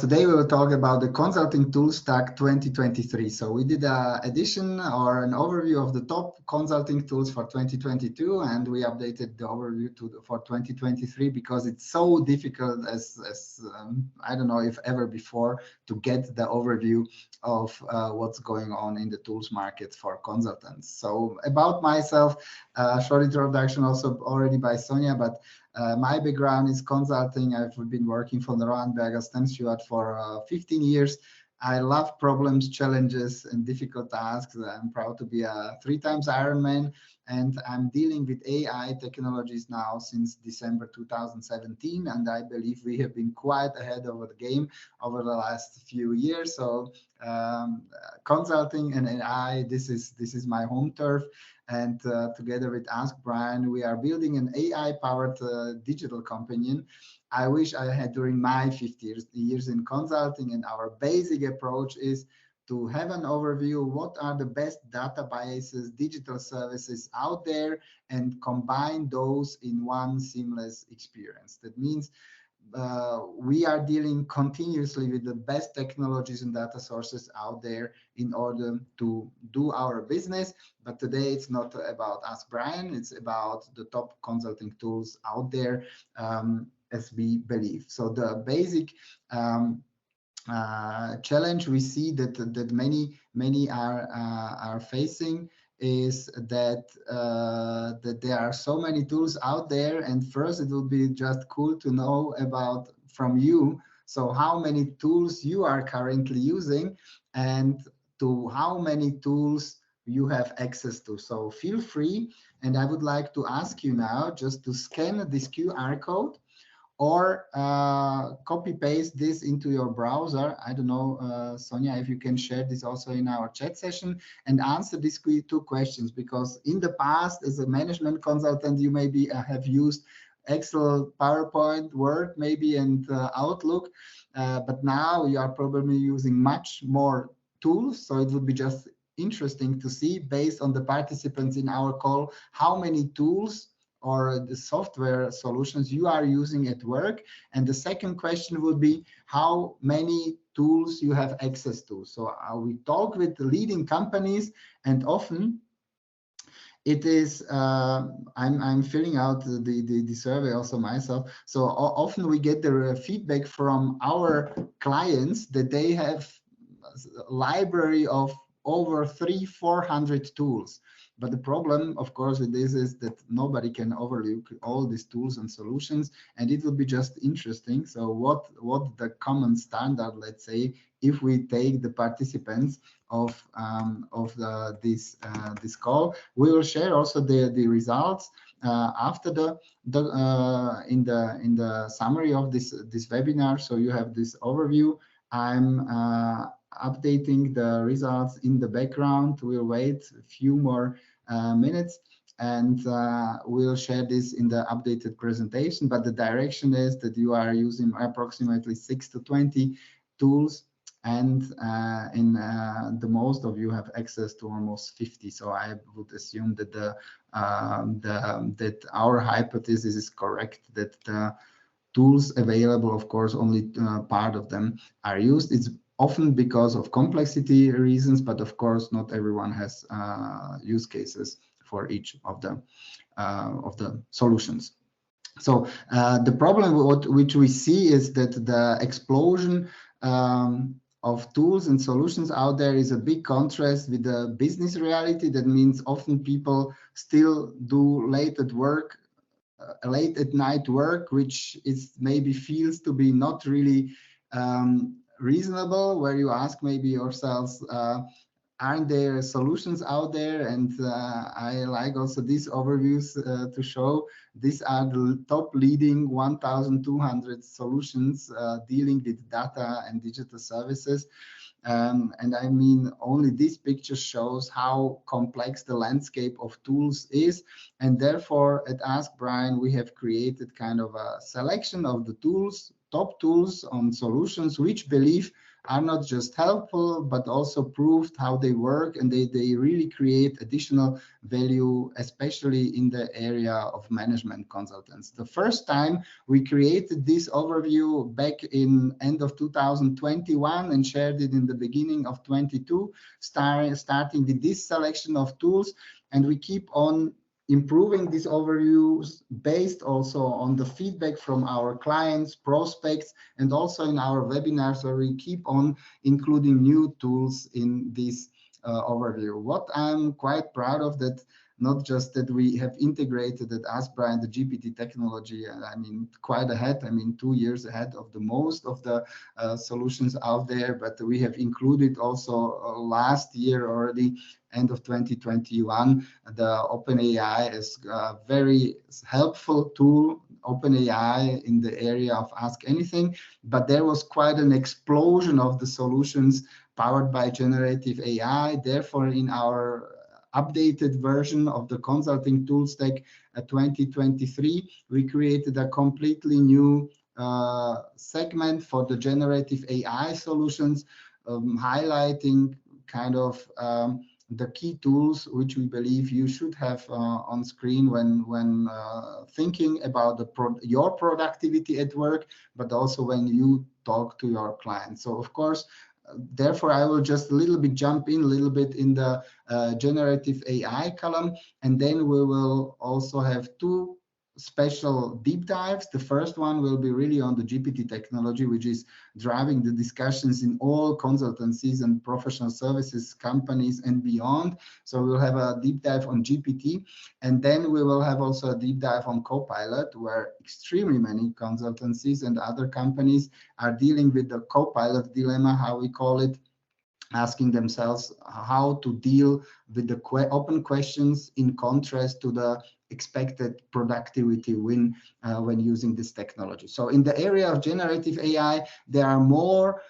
Today we will talk about the consulting tool stack 2023. So we did an edition or an overview of the top consulting tools for 2022, and we updated the overview for 2023 because it's so difficult as I don't know if ever before to get the overview of what's going on in the tools market for consultants. So about myself, short introduction also already by Sonia, but my background is consulting. I've been working for the Roland Stem Stewart for 15 years. I love problems, challenges, and difficult tasks. I'm proud to be a 3-time Ironman, and I'm dealing with AI technologies now since December 2017. And I believe we have been quite ahead of the game over the last few years. So consulting and AI, this is my home turf. And together with Ask Brian, we are building an AI-powered digital companion. I wish I had during my 50 years in consulting, and our basic approach is to have an overview, what are the best databases, digital services out there, and combine those in one seamless experience. That means we are dealing continuously with the best technologies and data sources out there in order to do our business. But today it's not about Ask Brian, it's about the top consulting tools out there, as we believe. So the basic challenge we see that many are facing is that there are so many tools out there, and first it will be just cool to know about from you. So how many tools you are currently using, and to how many tools you have access to. So feel free, and I would like to ask you now just to scan this QR code or copy paste this into your browser. I don't know, Sonia, if you can share this also in our chat session and answer these 2 questions, because in the past, as a management consultant, you maybe have used Excel, PowerPoint, Word, maybe, and Outlook, but now you are probably using much more tools. So it would be just interesting to see, based on the participants in our call, how many tools or the software solutions you are using at work. And the second question would be how many tools you have access to. So we talk with the leading companies, and often it is I'm filling out the survey also myself. So often we get the feedback from our clients that they have a library of over 300-400 tools. But the problem, of course, with this is that nobody can overlook all these tools and solutions, and it will be just interesting. So what the common standard, let's say, if we take the participants of this call, we will share also the results after in the summary of this webinar. So you have this overview. I'm updating the results in the background. We'll wait a few more minutes, and we'll share this in the updated presentation. But the direction is that you are using approximately 6 to 20 tools, and the most of you have access to almost 50. So I would assume that that our hypothesis is correct, that the tools available, of course, only part of them are used. It's often because of complexity reasons, but of course, not everyone has use cases for each of the solutions. So the problem which we see is that the explosion of tools and solutions out there is a big contrast with the business reality. That means often people still do late at night work, which is maybe feels to be not really reasonable, where you ask maybe yourselves, aren't there solutions out there? And I like also these overviews to show these are the top leading 1,200 solutions dealing with data and digital services. And I mean, only this picture shows how complex the landscape of tools is. And therefore, at Ask Brian, we have created kind of a selection of the tools top tools, on solutions which believe are not just helpful, but also proved how they work, and they really create additional value, especially in the area of management consultants. The first time we created this overview back in end of 2021 and shared it in the beginning of 22, starting with this selection of tools, and we keep on improving these overviews based also on the feedback from our clients, prospects, and also in our webinars, where we keep on including new tools in this overview. What I'm quite proud of, that not just that we have integrated at Aspra and the GPT technology, I mean, quite ahead, I mean, 2 years ahead of the most of the solutions out there, but we have included also last year already, end of 2021, the OpenAI is a very helpful tool, OpenAI, in the area of Ask Anything, but there was quite an explosion of the solutions powered by generative AI. Therefore, in our updated version of the consulting tool stack 2023, we created a completely new segment for the generative AI solutions, highlighting kind of the key tools which we believe you should have on screen when thinking about your productivity at work, but also when you talk to your clients. So of course, therefore, I will just a little bit jump in a little bit in the generative AI column, and then we will also have two special deep dives. The first one will be really on the GPT technology, which is driving the discussions in all consultancies and professional services companies and beyond. So we'll have a deep dive on GPT, and then we will have also a deep dive on Copilot, where extremely many consultancies and other companies are dealing with the Copilot dilemma, how we call it, asking themselves how to deal with the open questions in contrast to the expected productivity win when using this technology. So in the area of generative AI, there are more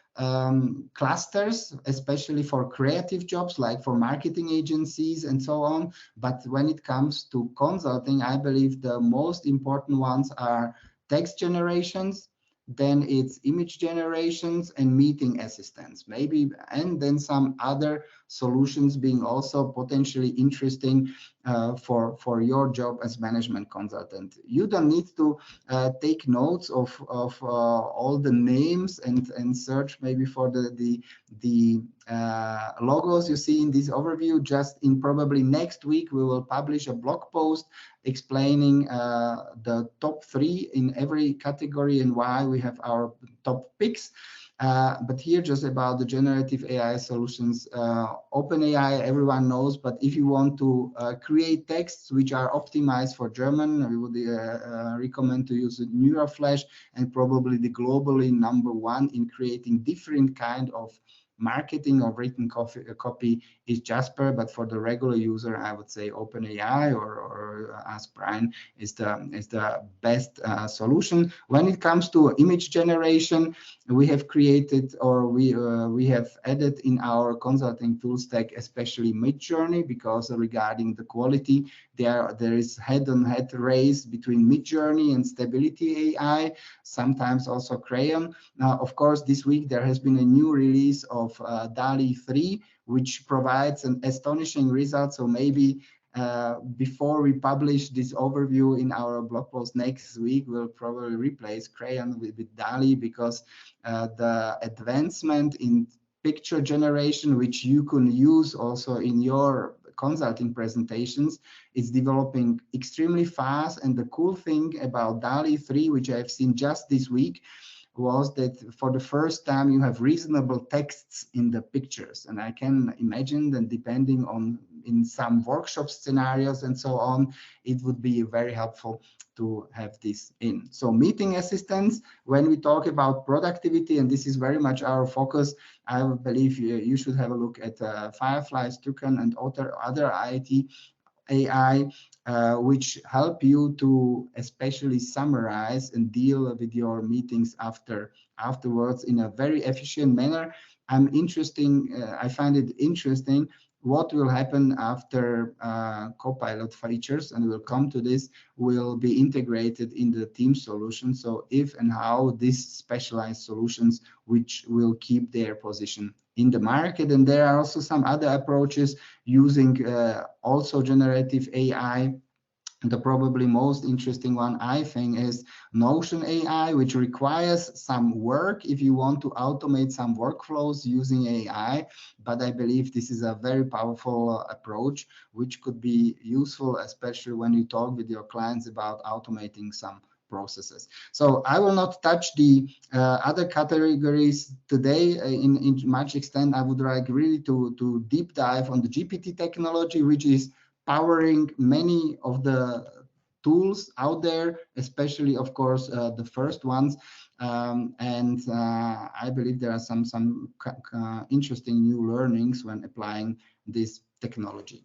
clusters, especially for creative jobs, like for marketing agencies and so on. But when it comes to consulting, I believe the most important ones are text generations, then it's image generations and meeting assistants, maybe, and then some other solutions being also potentially interesting for your job as management consultant. You don't need to take notes of all the names and search maybe for the logos you see in this overview. Just in probably next week, we will publish a blog post explaining the top 3 in every category and why we have our top picks. But here, just about the generative AI solutions, OpenAI, everyone knows, but if you want to create texts which are optimized for German, we would recommend to use Neuroflash, and probably the globally #1 in creating different kind of marketing or written copy is Jasper, but for the regular user, I would say OpenAI or Ask Brian is the best solution. When it comes to image generation, we have created, or we have added in our consulting tool stack, especially Midjourney, because regarding the quality, there is head-on-head race between Midjourney and Stability AI, sometimes also Crayon. Now, of course, this week there has been a new release of DALL-E 3, which provides an astonishing result. So maybe before we publish this overview in our blog post next week, we'll probably replace Crayon with DALL-E, because the advancement in picture generation, which you can use also in your consulting presentations, is developing extremely fast. And the cool thing about DALL-E 3, which I've seen just this week, was that for the first time you have reasonable texts in the pictures. And I can imagine that depending on in some workshop scenarios and so on, it would be very helpful to have this in. So meeting assistants, when we talk about productivity, and this is very much our focus, I believe you should have a look at Firefly, Stukan, and other IT AI, which help you to especially summarize and deal with your meetings afterwards in a very efficient manner. I find it interesting what will happen after Copilot features, and we'll come to this, will be integrated in the team solution. So if and how these specialized solutions, which will keep their position in the market. And there are also some other approaches using also generative AI. The probably most interesting one, I think, is Notion AI, which requires some work if you want to automate some workflows using AI. But I believe this is a very powerful approach, which could be useful, especially when you talk with your clients about automating some processes. So I will not touch the other categories today in much extent. I would like really to deep dive on the GPT technology, which is powering many of the tools out there, especially, of course, the first ones. I believe there are some interesting new learnings when applying this technology.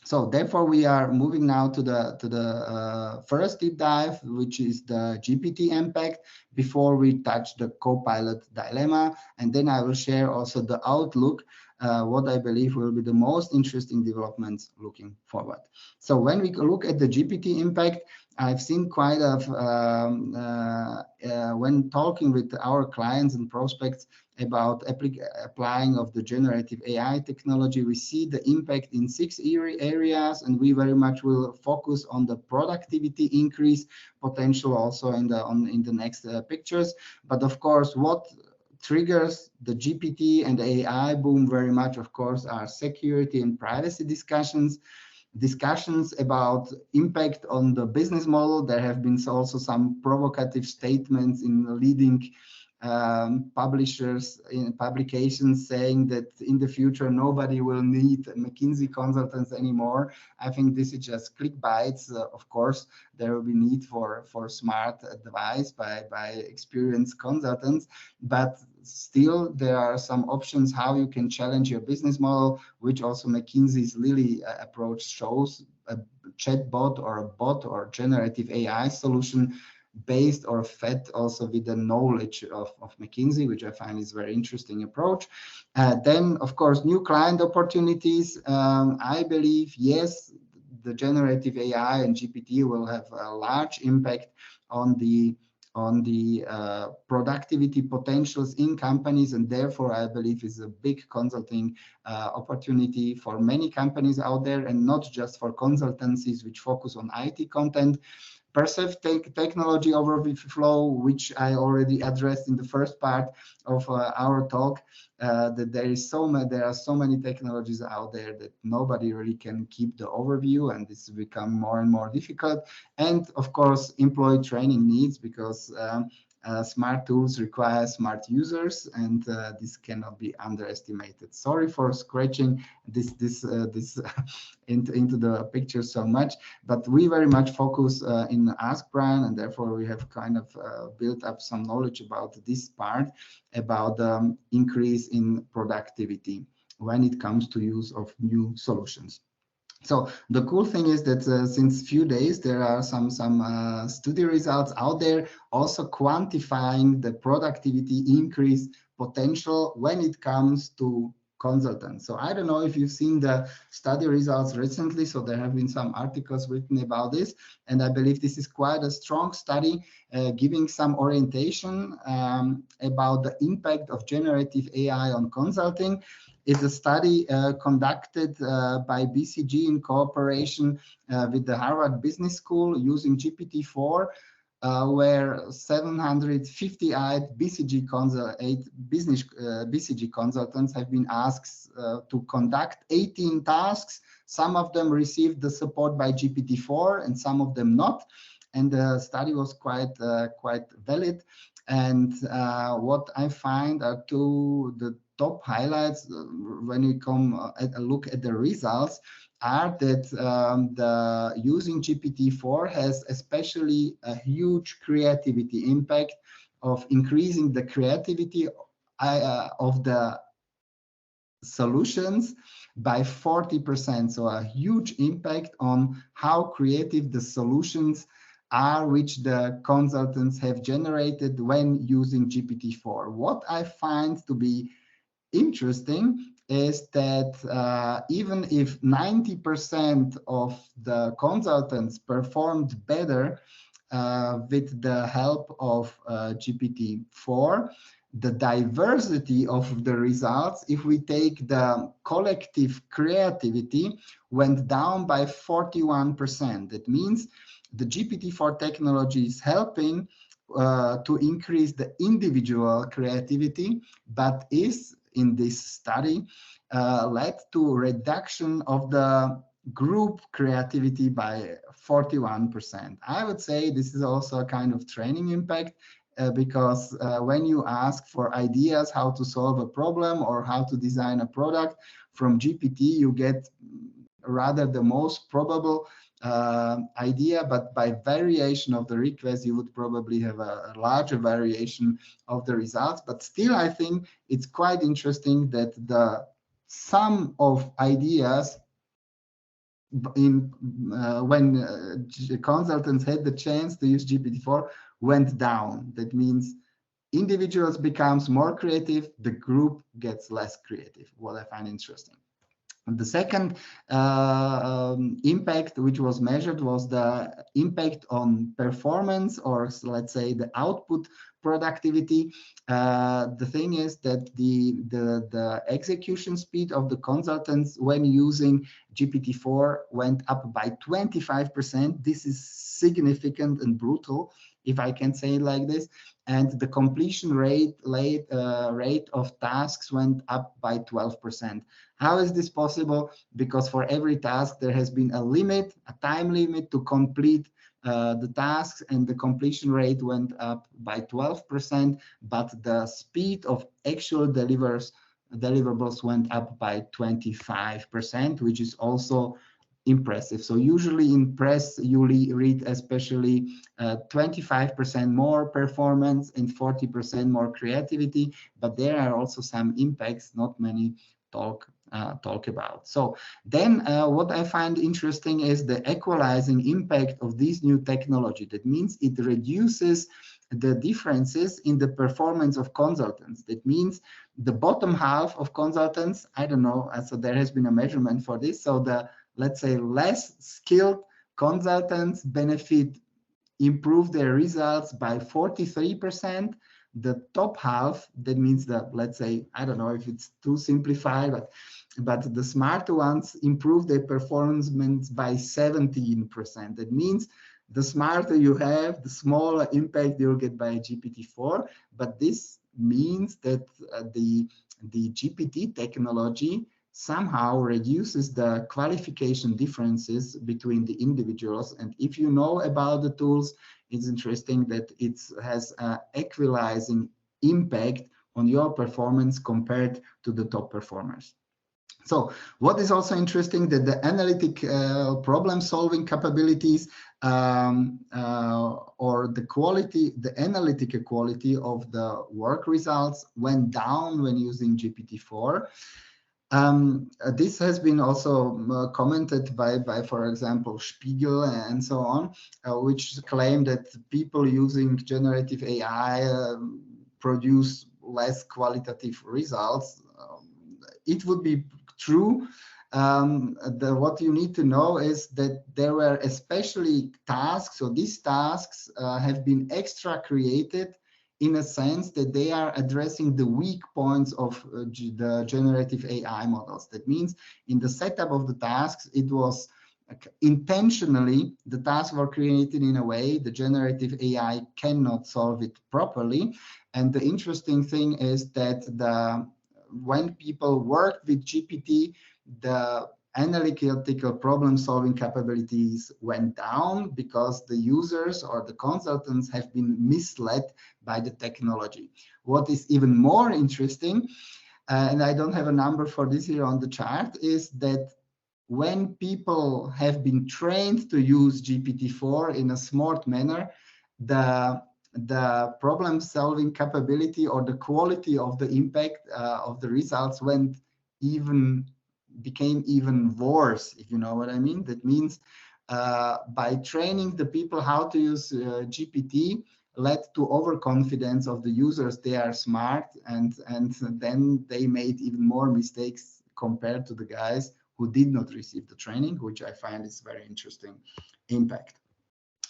So therefore, we are moving now to the first deep dive, which is the GPT impact, before we touch the Copilot dilemma. And then I will share also the outlook, what I believe will be the most interesting developments looking forward. So when we look at the GPT impact, I've seen quite of, when talking with our clients and prospects about applying of the generative AI technology, we see the impact in 6 areas, and we very much will focus on the productivity increase potential also in the next pictures. But of course, what triggers the GPT and the AI boom very much, of course, are security and privacy discussions about impact on the business model. There have been also some provocative statements in leading publishers in publications saying that in the future nobody will need McKinsey consultants anymore. I think this is just clickbaits. Of course, there will be need for smart advice by experienced consultants, but still there are some options how you can challenge your business model, which also McKinsey's Lily approach shows. A chatbot or a bot or generative AI solution based or fed also with the knowledge of McKinsey, which I find is a very interesting approach. Then, of course, new client opportunities. I believe, yes, the generative AI and GPT will have a large impact on the productivity potentials in companies, and therefore I believe is a big consulting opportunity for many companies out there, and not just for consultancies which focus on IT content. Perceived technology overflow, which I already addressed in the first part of our talk, that there are so many technologies out there that nobody really can keep the overview, and this will become more and more difficult. And of course, employee training needs, because smart tools require smart users, and this cannot be underestimated. Sorry for scratching this into the picture so much, but we very much focus in Ask Brian, and therefore we have kind of built up some knowledge about this part, about the increase in productivity when it comes to use of new solutions. So the cool thing is that since few days there are some study results out there also quantifying the productivity increase potential when it comes to consultants. So I don't know if you've seen the study results recently. So there have been some articles written about this, and I believe this is quite a strong study giving some orientation about the impact of generative AI on consulting. It's a study conducted by BCG in cooperation with the Harvard Business School using GPT-4, where 758 BCG consultants have been asked to conduct 18 tasks. Some of them received the support by GPT-4 and some of them not. And the study was quite valid. And what I find are the top highlights when we come at a look at the results are that the using GPT-4 has especially a huge creativity impact of increasing the creativity of the solutions by 40%. So a huge impact on how creative the solutions are which the consultants have generated when using GPT-4. What I find to be interesting is that even if 90% of the consultants performed better with the help of GPT-4, the diversity of the results, if we take the collective creativity, went down by 41%. That means the GPT-4 technology is helping to increase the individual creativity, but is in this study led to reduction of the group creativity by 41%. I would say this is also a kind of training impact because when you ask for ideas how to solve a problem or how to design a product from GPT, you get rather the most probable idea, but by variation of the request, you would probably have a larger variation of the results. But still, I think it's quite interesting that the sum of ideas in when consultants had the chance to use GPT-4 went down. That means individuals becomes more creative, the group gets less creative, what I find interesting. And the second impact which was measured was the impact on performance, or let's say the output productivity. The thing is that the execution speed of the consultants when using GPT-4 went up by 25%. This is significant and brutal, if I can say it like this. And the completion rate of tasks went up by 12%. How is this possible? Because for every task, there has been a limit, a time limit to complete the tasks, and the completion rate went up by 12%, but the speed of actual deliverables went up by 25%, which is also impressive. So usually in press, you read especially 25% more performance and 40% more creativity, but there are also some impacts not many talk about. So then what I find interesting is the equalizing impact of this new technology. That means it reduces the differences in the performance of consultants. That means the bottom half of consultants, I don't know, so there has been a measurement for this. So the, let's say, less skilled consultants improve their results by 43%. The top half, that means that, let's say, I don't know if it's too simplified, but the smarter ones improve their performance by 17%. That means the smarter you have, the smaller impact you'll get by GPT-4. But this means that the GPT technology somehow reduces the qualification differences between the individuals. And if you know about the tools, it's interesting that it has an equalizing impact on your performance compared to the top performers. So what is also interesting, that the analytic problem-solving capabilities or the quality, the analytical quality of the work results went down when using GPT-4. This has been also commented by, for example, Spiegel and so on, which claim that people using generative AI produce less qualitative results. It would be true. What you need to know is that there were especially tasks, so these tasks have been extra created in a sense that they are addressing the weak points of the generative AI models. That means in the setup of the tasks, it was intentionally, the tasks were created in a way the generative AI cannot solve it properly. And the interesting thing is that when people worked with GPT, the analytical problem-solving capabilities went down because the users or the consultants have been misled by the technology. What is even more interesting, and I don't have a number for this here on the chart, is that when people have been trained to use GPT-4 in a smart manner, the problem-solving capability or the quality of the impact of the results became even worse, if you know what I mean. That means by training the people how to use GPT led to overconfidence of the users. They are smart, and then they made even more mistakes compared to the guys who did not receive the training, which I find is very interesting impact.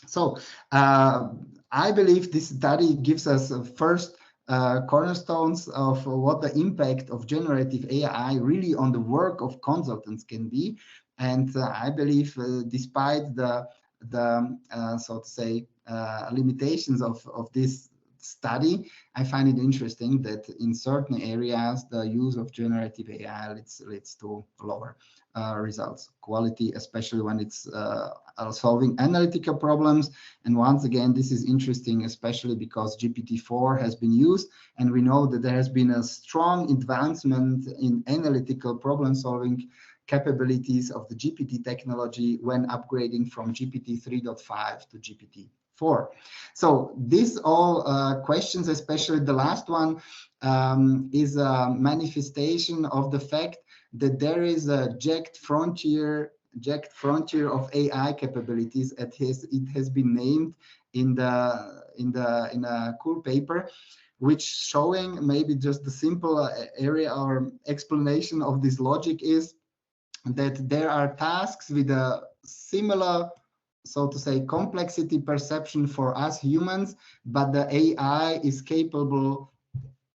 So I believe this study gives us first cornerstones of what the impact of generative AI really on the work of consultants can be. And I believe despite the so to say limitations of this study, I find it interesting that in certain areas the use of generative AI leads to lower results quality, especially when it's solving analytical problems. And once again, this is interesting, especially because GPT-4 has been used, and we know that there has been a strong advancement in analytical problem solving capabilities of the GPT technology when upgrading from GPT 3.5 to GPT 4. So these all questions, especially the last one, is a manifestation of the fact that there is a jagged frontier of AI capabilities. It has been named in a cool paper, which showing maybe just the simple area or explanation of this logic is that there are tasks with a similar, so to say, complexity perception for us humans, but the AI is capable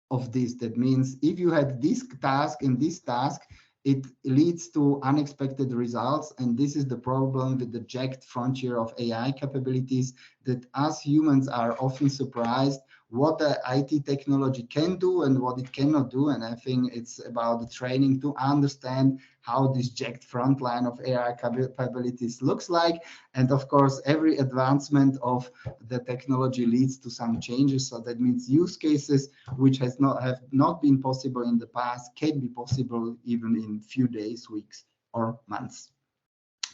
of this. That means if you had this task and this task, it leads to unexpected results. And this is the problem with the jagged frontier of AI capabilities, that us humans are often surprised what the IT technology can do and what it cannot do. And I think it's about the training to understand how this jagged front line of AI capabilities looks like. And of course, every advancement of the technology leads to some changes. So that means use cases which have not been possible in the past can be possible even in few days, weeks, or months.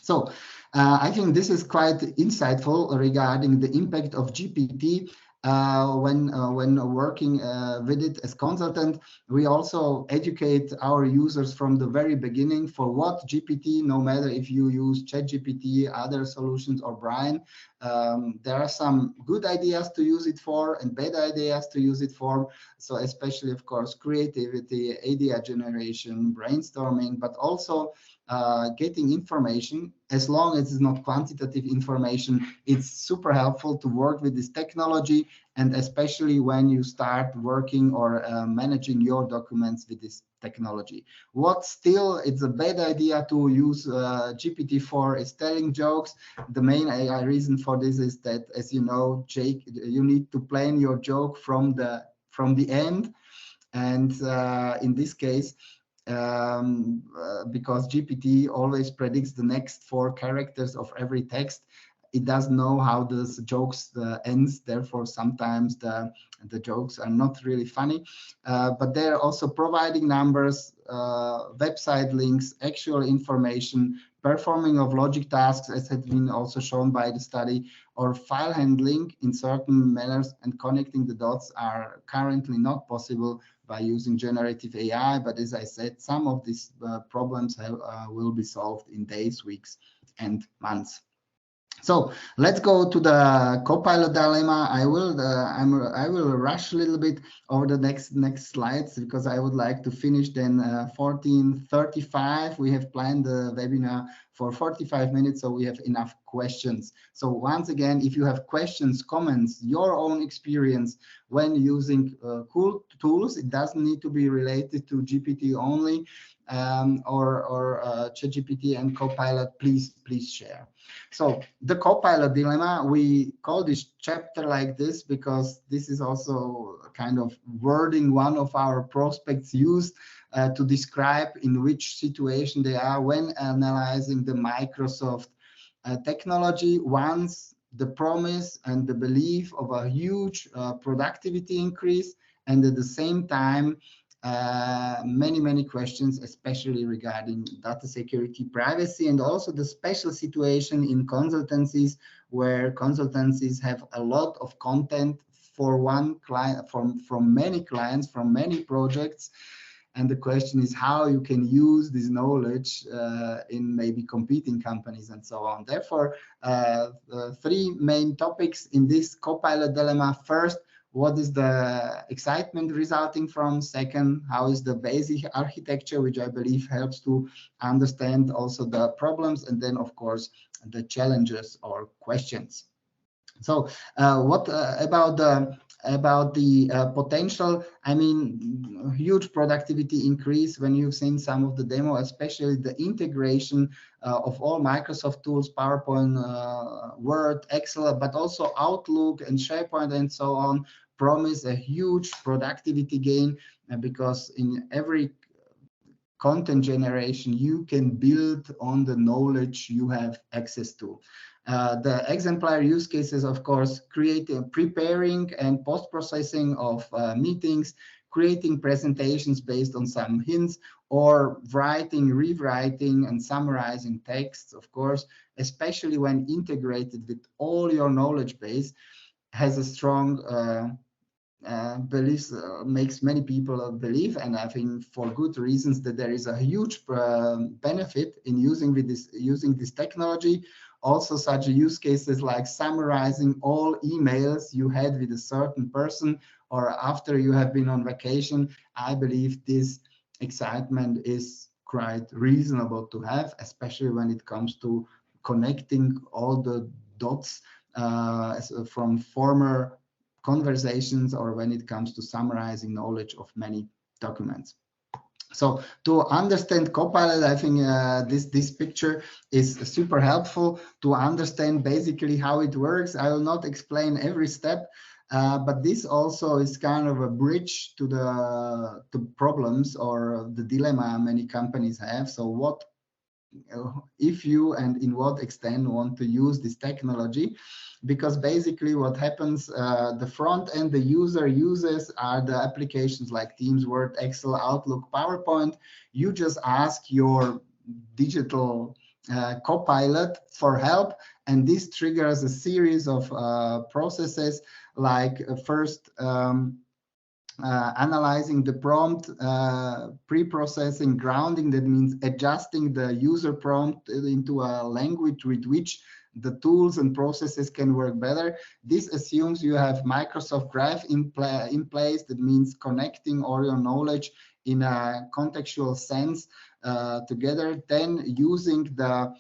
So I think this is quite insightful regarding the impact of GPT. When working with it as consultant, we also educate our users from the very beginning for what GPT, no matter if you use ChatGPT, other solutions, or Brian, there are some good ideas to use it for and bad ideas to use it for. So especially, of course, creativity, idea generation, brainstorming, but also getting information. As long as it's not quantitative information, it's super helpful to work with this technology, and especially when you start working or managing your documents with this technology. What still it's a bad idea to use GPT-4 is telling jokes. The main AI reason for this is that, as you know, Jake, you need to plan your joke from the end, and in this case, because GPT always predicts the next 4 characters of every text, it doesn't know how the jokes ends. Therefore, sometimes the jokes are not really funny. But they're also providing numbers, website links, actual information, performing of logic tasks, as had been also shown by the study, or file handling in certain manners, and connecting the dots are currently not possible by using generative AI. But as I said, some of these problems will be solved in days, weeks, and months. So let's go to the Copilot dilemma. I will rush a little bit over the next slides because I would like to finish then 14:35. We have planned the webinar for 45 minutes, so we have enough questions. So once again, if you have questions, comments, your own experience when using cool tools, it doesn't need to be related to GPT only or ChatGPT and Copilot, please share. So the Copilot dilemma, we call this chapter like this because this is also kind of wording one of our prospects used to describe in which situation they are when analyzing the Microsoft technology. Once the promise and the belief of a huge productivity increase, and at the same time many questions, especially regarding data security, privacy, and also the special situation in consultancies, where consultancies have a lot of content for one client, from many clients, from many projects. And the question is how you can use this knowledge in maybe competing companies and so on. Therefore, 3 main topics in this Copilot dilemma. First, what is the excitement resulting from? Second, how is the basic architecture, which I believe helps to understand also the problems, and then of course the challenges or questions. So what about the potential? I mean, huge productivity increase when you've seen some of the demo, especially the integration of all Microsoft tools, PowerPoint, Word, Excel, but also Outlook and SharePoint and so on, promise a huge productivity gain because in every content generation, you can build on the knowledge you have access to. The exemplary use cases, of course, preparing and post-processing of meetings, creating presentations based on some hints, or writing, rewriting, and summarizing texts, of course, especially when integrated with all your knowledge base, has a strong beliefs makes many people believe, and I think for good reasons, that there is a huge benefit in using this technology. Also, such use cases like summarizing all emails you had with a certain person or after you have been on vacation. I believe this excitement is quite reasonable to have, especially when it comes to connecting all the dots from former conversations, or when it comes to summarizing knowledge of many documents. So to understand Copilot, I think this picture is super helpful to understand basically how it works. I will not explain every step, but this also is kind of a bridge to the problems or the dilemma many companies have. So what if you and in what extent want to use this technology, because basically what happens, the front end the user uses are the applications like Teams, Word, Excel, Outlook, PowerPoint. You just ask your digital Copilot for help, and this triggers a series of processes like first analyzing the prompt, pre-processing, grounding, that means adjusting the user prompt into a language with which the tools and processes can work better. This assumes you have Microsoft Graph in place. That means connecting all your knowledge in a contextual sense together. Then using the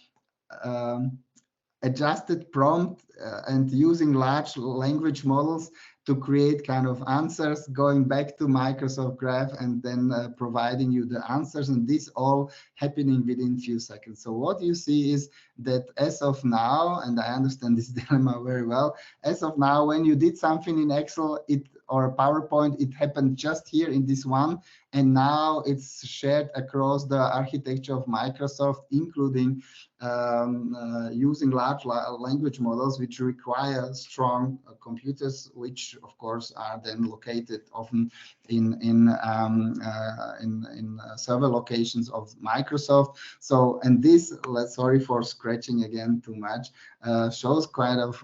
adjusted prompt and using large language models to create kind of answers, going back to Microsoft Graph and then providing you the answers, and this all happening within few seconds. So what you see is that as of now, and I understand this dilemma very well, as of now, when you did something in Excel or PowerPoint, it happened just here in this one, and now it's shared across the architecture of Microsoft, including using large language models, which require strong computers, which of course are then located often in server locations of Microsoft. So, and this, sorry for scratching again too much, shows quite of,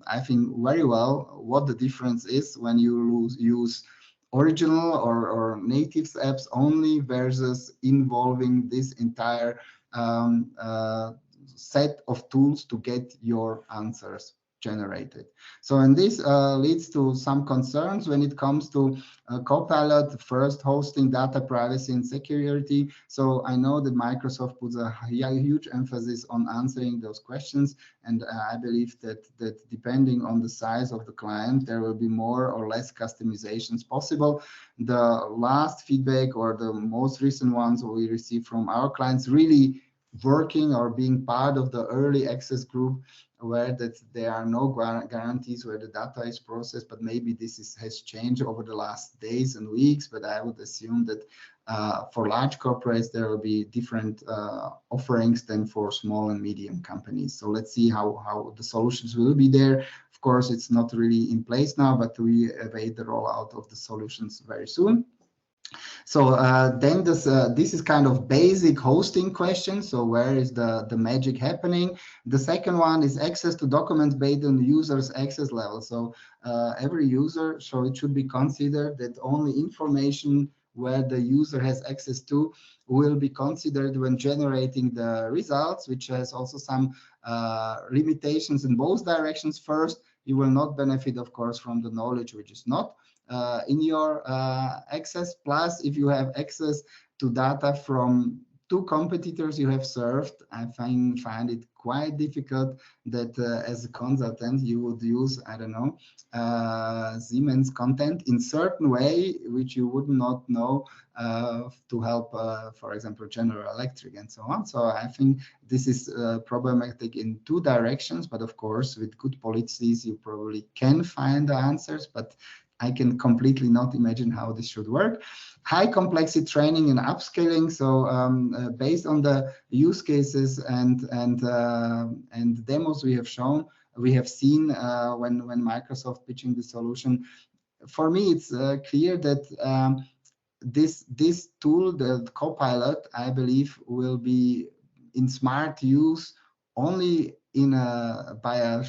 I think, very well what the difference is when you use original or native apps only versus involving this entire set of tools to get your answers generated. So, and this leads to some concerns when it comes to Copilot. First, hosting, data privacy, and security. So I know that Microsoft puts a huge emphasis on answering those questions, and I believe that depending on the size of the client, there will be more or less customizations possible. The last feedback or the most recent ones we received from our clients really working or being part of the early access group, where that there are no guarantees where the data is processed, but maybe this has changed over the last days and weeks. But I would assume that for large corporates, there will be different offerings than for small and medium companies. So let's see how the solutions will be there. Of course, it's not really in place now, but we await the rollout of the solutions very soon. So then this is kind of basic hosting question. So where is the magic happening? The second one is access to documents based on the user's access level. So every user, so it should be considered that only information where the user has access to will be considered when generating the results, which has also some limitations in both directions. First, You will not benefit, of course, from the knowledge which is not in your access. Plus, if you have access to data from two competitors you have served, I find it quite difficult that as a consultant you would use, I don't know, Siemens content in certain way which you would not know to help, for example, General Electric and so on. So I think this is problematic in two directions, but of course with good policies you probably can find the answers, but I can completely not imagine how this should work. High complexity training and upscaling. So based on the use cases and demos we have shown, we have seen when Microsoft pitching the solution. For me, it's clear that this tool, the Copilot, I believe, will be in smart use only in by a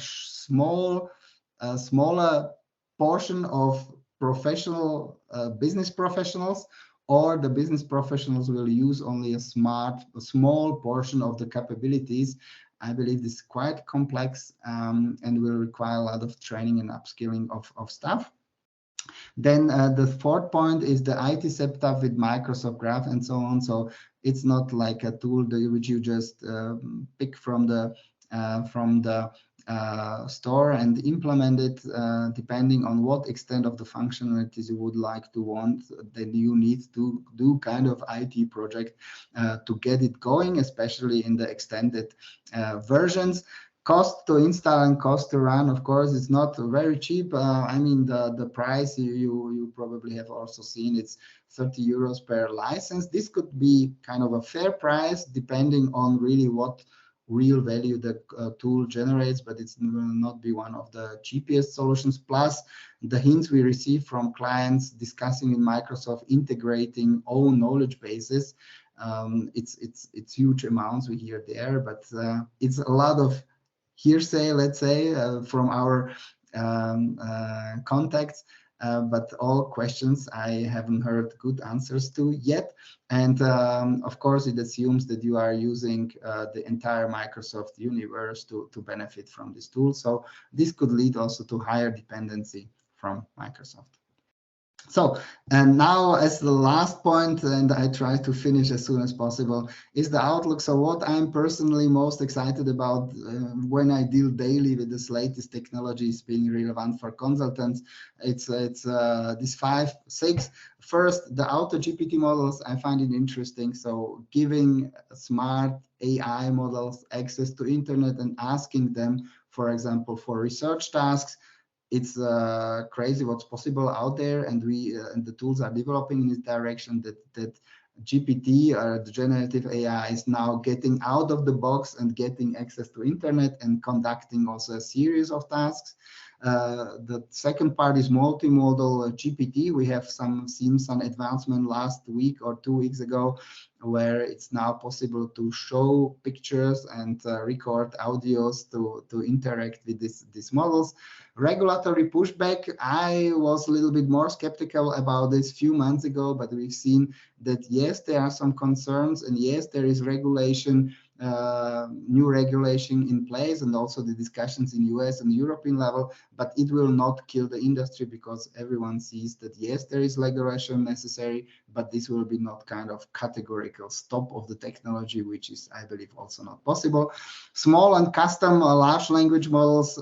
smaller portion of professional business professionals, or the business professionals will use only a small portion of the capabilities. I believe this is quite complex and will require a lot of training and upskilling of staff. Then the fourth point is the IT setup with Microsoft Graph and so on. So it's not like a tool which you just pick from the store and implement it. Depending on what extent of the functionalities you would like to want, then you need to do kind of IT project to get it going, especially in the extended versions. Cost to install and cost to run, of course, it's not very cheap. I mean, the price you probably have also seen, it's 30 euros per license. This could be kind of a fair price depending on really what real value the tool generates, but it will not be one of the cheapest solutions. Plus, the hints we receive from clients discussing in Microsoft integrating own knowledge bases. It's huge amounts we hear there, but it's a lot of hearsay, let's say, from our contacts, but all questions I haven't heard good answers to yet. And of course, it assumes that you are using the entire Microsoft universe to benefit from this tool. So this could lead also to higher dependency from Microsoft. So, and now as the last point, and I try to finish as soon as possible, is the outlook. So what I'm personally most excited about when I deal daily with this latest technologies being relevant for consultants, it's this 5, 6. First, the auto GPT models, I find it interesting. So giving smart AI models access to internet and asking them, for example, for research tasks. It's crazy what's possible out there, and we and the tools are developing in this direction that GPT, or the generative AI, is now getting out of the box and getting access to internet and conducting also a series of tasks. The second part is multimodal GPT. We have seen some advancement last week or 2 weeks ago, where it's now possible to show pictures and record audios to interact with these models. Regulatory pushback, I was a little bit more skeptical about this a few months ago, but we've seen that yes, there are some concerns, and yes, there is regulation, new regulation in place, and also the discussions in US and European level, but it will not kill the industry, because everyone sees that yes, there is regulation necessary, but this will be not kind of categorical stop of the technology, which is, I believe, also not possible. Small and custom large language models,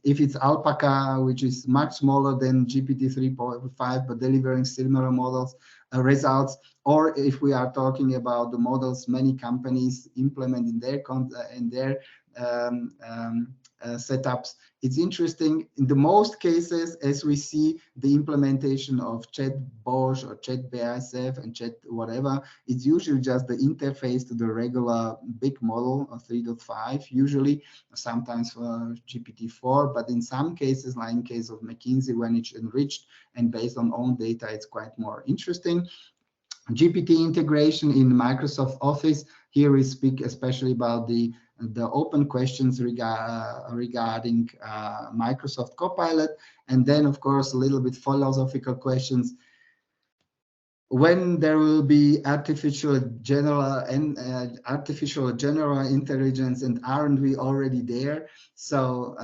if it's Alpaca, which is much smaller than GPT 3.5, but delivering similar models results, or if we are talking about the models many companies implement in their setups, it's interesting. In the most cases, as we see the implementation of Chat Bosch or Chat BASF and Chat whatever, it's usually just the interface to the regular big model of 3.5, usually, sometimes for GPT-4, but in some cases, like in case of McKinsey, when it's enriched and based on own data, it's quite more interesting. GPT integration in Microsoft Office. Here we speak especially about the open questions regarding Microsoft Copilot, and then of course a little bit philosophical questions. When there will be artificial general intelligence, and aren't we already there? So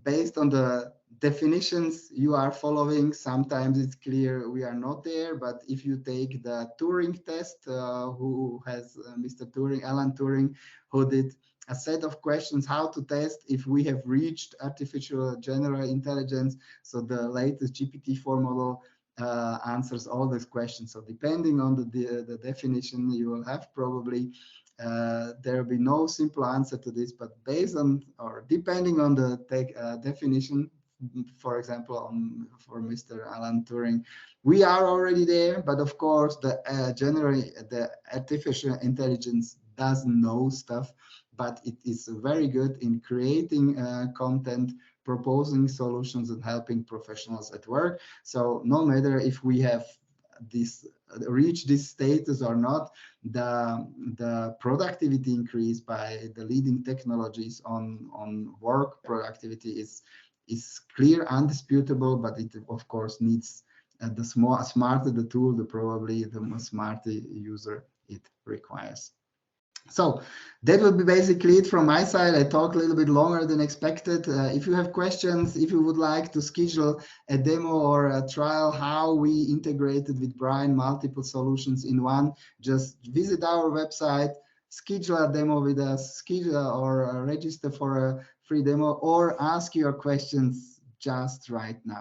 based on the definitions you are following, sometimes it's clear we are not there. But if you take the Turing test, who has Mr. Turing, Alan Turing, who did a set of questions how to test if we have reached artificial general intelligence. So the latest GPT-4 model answers all these questions. So depending on the definition you will have, probably there will be no simple answer to this, but based on or depending on the definition, for example, for Mr. Alan Turing, we are already there. But of course, the artificial intelligence doesn't know stuff, but it is very good in creating content, proposing solutions, and helping professionals at work. So no matter if we have reach this status or not, the productivity increase by the leading technologies on work productivity is clear, undisputable, but it of course needs the smarter the tool, probably the more smarter user it requires. So that would be basically it from my side. I talked a little bit longer than expected. If you have questions, if you would like to schedule a demo or a trial how we integrated with Brian multiple solutions in one, just visit our website, schedule a demo with us, schedule or register for a free demo, or ask your questions just right now.